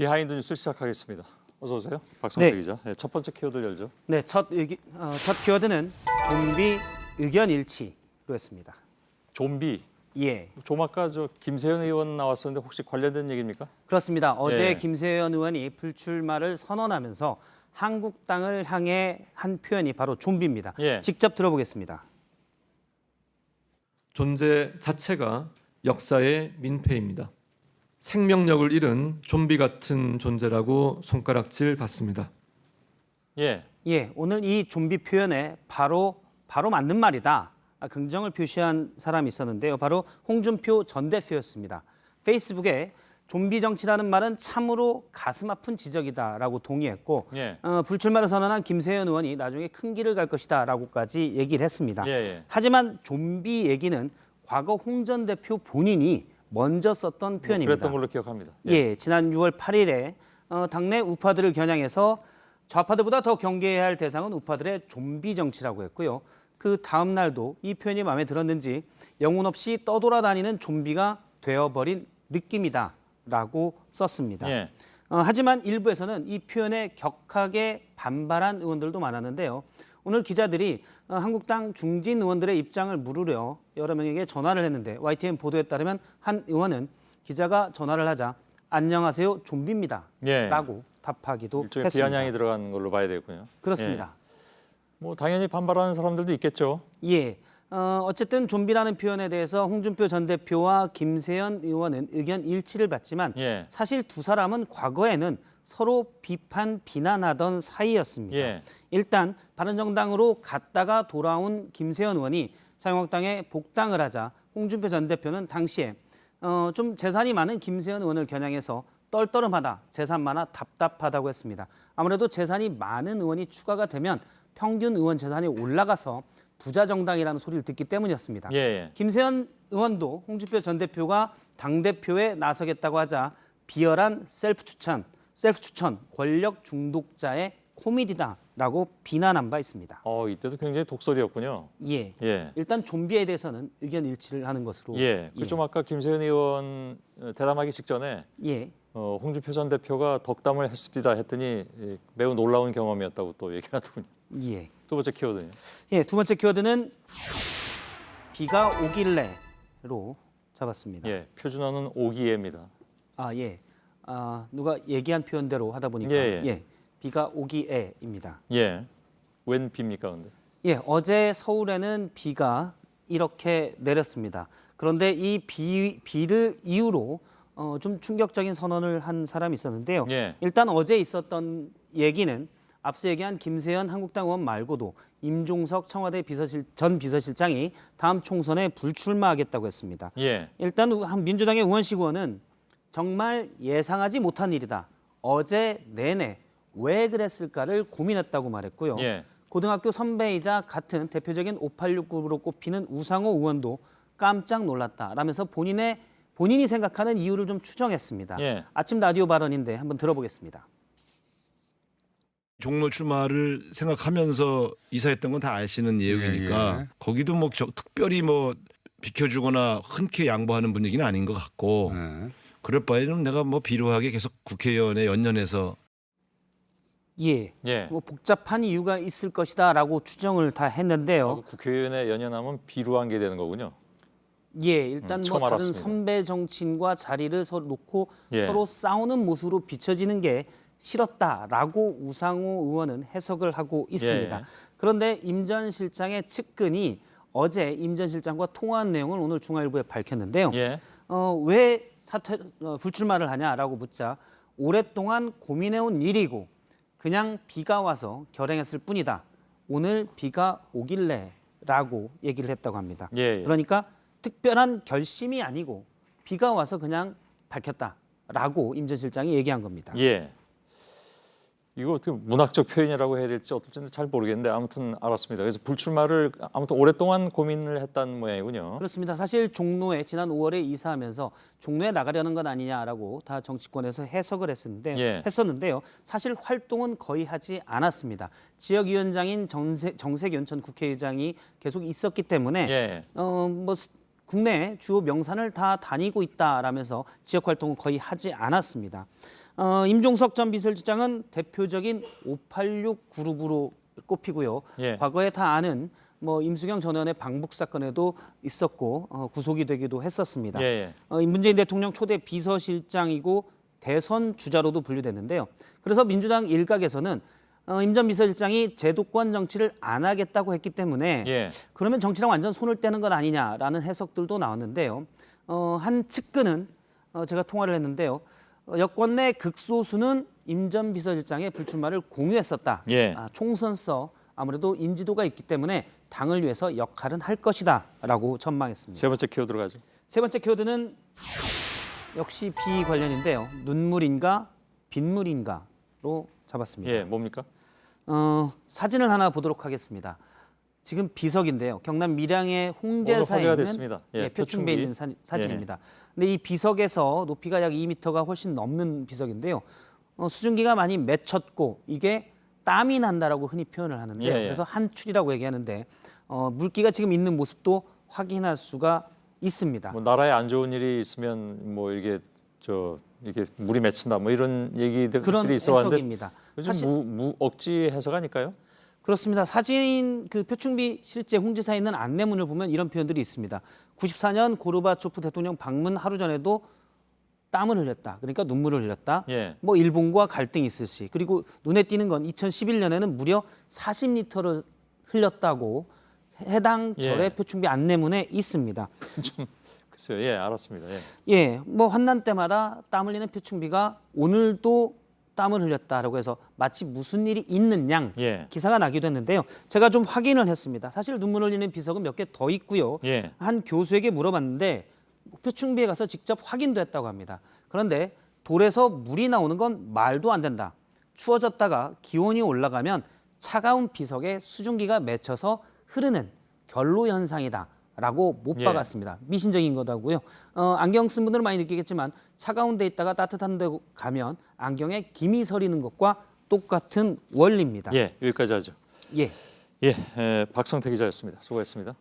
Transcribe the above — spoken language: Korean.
비하인드 뉴스 시작하겠습니다. 어서 오세요. 박성태 네. 기자. 네, 첫 번째 키워드 열죠. 네, 첫 키워드는 좀비 의견 일치로 했습니다. 좀비. 예, 좀 아까 김세현 의원 나왔었는데 혹시 관련된 얘기입니까? 그렇습니다. 어제 예. 김세현 의원이 불출마를 선언하면서 한국당을 향해 한 표현이 바로 좀비입니다. 예. 직접 들어보겠습니다. 존재 자체가 역사의 민폐입니다. 생명력을 잃은 좀비 같은 존재라고 손가락질 받습니다. 예. 예, 오늘 이 좀비 표현에 바로 맞는 말이다. 긍정을 표시한 사람이 있었는데요. 바로 홍준표 전 대표였습니다. 페이스북에 좀비 정치라는 말은 참으로 가슴 아픈 지적이다라고 동의했고 예. 불출마를 선언한 김세현 의원이 나중에 큰 길을 갈 것이다라고까지 얘기를 했습니다. 예, 예. 하지만 좀비 얘기는 과거 홍 전 대표 본인이 먼저 썼던 표현입니다. 그랬던 걸로 기억합니다. 예, 지난 6월 8일에 당내 우파들을 겨냥해서 좌파들보다 더 경계해야 할 대상은 우파들의 좀비 정치라고 했고요. 그 다음 날도 이 표현이 마음에 들었는지 영혼 없이 떠돌아다니는 좀비가 되어버린 느낌이다라고 썼습니다. 예. 하지만 일부에서는 이 표현에 격하게 반발한 의원들도 많았는데요. 오늘 기자들이 한국당 중진 의원들의 입장을 물으려 여러 명에게 전화를 했는데 YTN 보도에 따르면 한 의원은 기자가 전화를 하자 안녕하세요 좀비입니다 예. 라고 답하기도 일종의 했습니다. 비아냥이 들어간 걸로 봐야 되겠군요. 그렇습니다. 뭐 당연히 반발하는 사람들도 있겠죠. 예. 어쨌든 좀비라는 표현에 대해서 홍준표 전 대표와 김세현 의원은 의견 일치를 받지만 예. 사실 두 사람은 과거에는 서로 비난하던 사이였습니다. 예. 일단 바른정당으로 갔다가 돌아온 김세현 의원이 자유한국당에 복당을 하자 홍준표 전 대표는 당시에 좀 재산이 많은 김세현 의원을 겨냥해서 떨떠름하다, 재산 많아 답답하다고 했습니다. 아무래도 재산이 많은 의원이 추가가 되면 평균 의원 재산이 올라가서 부자 정당이라는 소리를 듣기 때문이었습니다. 예, 예. 김세현 의원도 홍준표 전 대표가 당대표에 나서겠다고 하자 비열한 셀프 추천, 권력 중독자의 코미디다라고 비난한 바 있습니다. 이때도 굉장히 독설이었군요. 예. 예. 일단 좀비에 대해서는 의견 일치를 하는 것으로. 예. 좀 아까 김세현 의원 대담하기 직전에 예. 홍준표 전 대표가 덕담을 했습니다 했더니 매우 놀라운 경험이었다고 또 얘기를 하더군요. 예. 두 번째 키워드요. 예. 두 번째 키워드는 비가 오길래로 잡았습니다. 예. 표준어는 오기예입니다. 아 예. 누가 얘기한 표현대로 하다 보니까 예. 비가 오기에입니다. 예. 웬 비입니까, 근데? 예, 어제 서울에는 비가 이렇게 내렸습니다. 그런데 이 비를 이유로 좀 충격적인 선언을 한 사람이 있었는데요. 예. 일단 어제 있었던 얘기는 앞서 얘기한 김세현 한국당 의원 말고도 임종석 청와대 전 비서실장이 다음 총선에 불출마하겠다고 했습니다. 예. 일단 한 민주당의 우원식 의원은 정말 예상하지 못한 일이다. 어제 내내 왜 그랬을까를 고민했다고 말했고요. 예. 고등학교 선배이자 같은 대표적인 586급으로 꼽히는 우상호 의원도 깜짝 놀랐다라면서 본인이 생각하는 이유를 좀 추정했습니다. 예. 아침 라디오 발언인데 한번 들어보겠습니다. 종로 출마를 생각하면서 이사했던 건 다 아시는 내용이니까 거기도 뭐 특별히 뭐 비켜주거나 흔쾌히 양보하는 분위기는 아닌 것 같고 그럴 바에는 내가 뭐 비루하게 계속 국회의원에 연연해서 예, 예. 뭐 복잡한 이유가 있을 것이다라고 추정을 다 했는데요. 국회의원에 연연하면 비루한 게 되는 거군요. 예, 일단 뭐 처음 다른 알았습니다. 선배 정치인과 자리를 서로 놓고 예. 서로 싸우는 모습으로 비춰지는 게 싫었다라고 우상호 의원은 해석을 하고 있습니다. 예. 그런데 임 전 실장의 측근이 어제 임 전 실장과 통화한 내용을 오늘 중앙일보에 밝혔는데요. 예. 왜 불출마를 하냐라고 묻자 오랫동안 고민해온 일이고 그냥 비가 와서 결행했을 뿐이다. 오늘 비가 오길래라고 얘기를 했다고 합니다. 예. 그러니까 특별한 결심이 아니고 비가 와서 그냥 밝혔다라고 임 전 실장이 얘기한 겁니다. 예. 이거 어떻게 문학적 표현이라고 해야 될지 어떨지는 잘 모르겠는데 아무튼 알았습니다. 그래서 불출마를 아무튼 오랫동안 고민을 했다는 모양이군요. 그렇습니다. 사실 종로에 지난 5월에 이사하면서 종로에 나가려는 건 아니냐라고 다 정치권에서 해석을 했었는데요. 사실 활동은 거의 하지 않았습니다. 지역위원장인 정세균 전 국회의장이 계속 있었기 때문에 예. 뭐 국내 주요 명산을 다 다니고 있다라면서 지역 활동은 거의 하지 않았습니다. 임종석 전 비서실장은 대표적인 586 그룹으로 꼽히고요. 예. 과거에 다 아는 뭐 임수경 전 의원의 방북 사건에도 있었고 구속이 되기도 했었습니다. 예. 문재인 대통령 초대 비서실장이고 대선 주자로도 분류됐는데요. 그래서 민주당 일각에서는 임 전 비서실장이 제도권 정치를 안 하겠다고 했기 때문에 예. 그러면 정치랑 완전 손을 떼는 것 아니냐라는 해석들도 나왔는데요. 한 측근은 제가 통화를 했는데요. 여권 내 극소수는 임 전 비서실장의 불출마를 공유했었다. 예. 총선서 아무래도 인지도가 있기 때문에 당을 위해서 역할은 할 것이다라고 전망했습니다. 세 번째 키워드로 가죠. 세 번째 키워드는 역시 비 관련인데요. 눈물인가 빗물인가로 잡았습니다. 예, 뭡니까? 사진을 하나 보도록 하겠습니다. 지금 비석인데요. 경남 밀양의 홍제사에 오늘 화제가 있는 됐습니다. 예, 표충배에 있는 사진입니다. 근데 이 비석에서 높이가 약 2m가 훨씬 넘는 비석인데요. 수증기가 많이 맺혔고 이게 땀이 난다라고 흔히 표현을 하는데요. 예, 예. 그래서 한출이라고 얘기하는데 물기가 지금 있는 모습도 확인할 수가 있습니다. 뭐 나라에 안 좋은 일이 있으면 뭐 이게 이게 물이 맺힌다 뭐 이런 얘기들이 그런 있어왔는데 해석입니다. 요즘 억지 해석 아닐까요? 그렇습니다. 사진 그 표충비 실제 홍제사에 있는 안내문을 보면 이런 표현들이 있습니다. 94년 고르바초프 대통령 방문 하루 전에도 땀을 흘렸다. 그러니까 눈물을 흘렸다. 예. 뭐 일본과 갈등이 있을 시. 그리고 눈에 띄는 건 2011년에는 무려 40리터를 흘렸다고 해당 절의 예. 표충비 안내문에 있습니다. 좀 글쎄요. 예, 알았습니다. 예. 예, 뭐 환난 때마다 땀 흘리는 표충비가 오늘도 땀을 흘렸다라고 해서 마치 무슨 일이 있는 양 예. 기사가 나기도 했는데요. 제가 좀 확인을 했습니다. 사실 눈물 흘리는 비석은 몇 개 더 있고요. 예. 한 교수에게 물어봤는데 표충비에 가서 직접 확인도 했다고 합니다. 그런데 돌에서 물이 나오는 건 말도 안 된다. 추워졌다가 기온이 올라가면 차가운 비석에 수증기가 맺혀서 흐르는 결로 현상이다. 라고 못 예. 박았습니다. 미신적인 거다고요. 안경 쓴 분들은 많이 느끼겠지만 차가운 데 있다가 따뜻한 데 가면 안경에 김이 서리는 것과 똑같은 원리입니다. 예, 여기까지 하죠. 예. 예, 박성태 기자였습니다. 수고했습니다.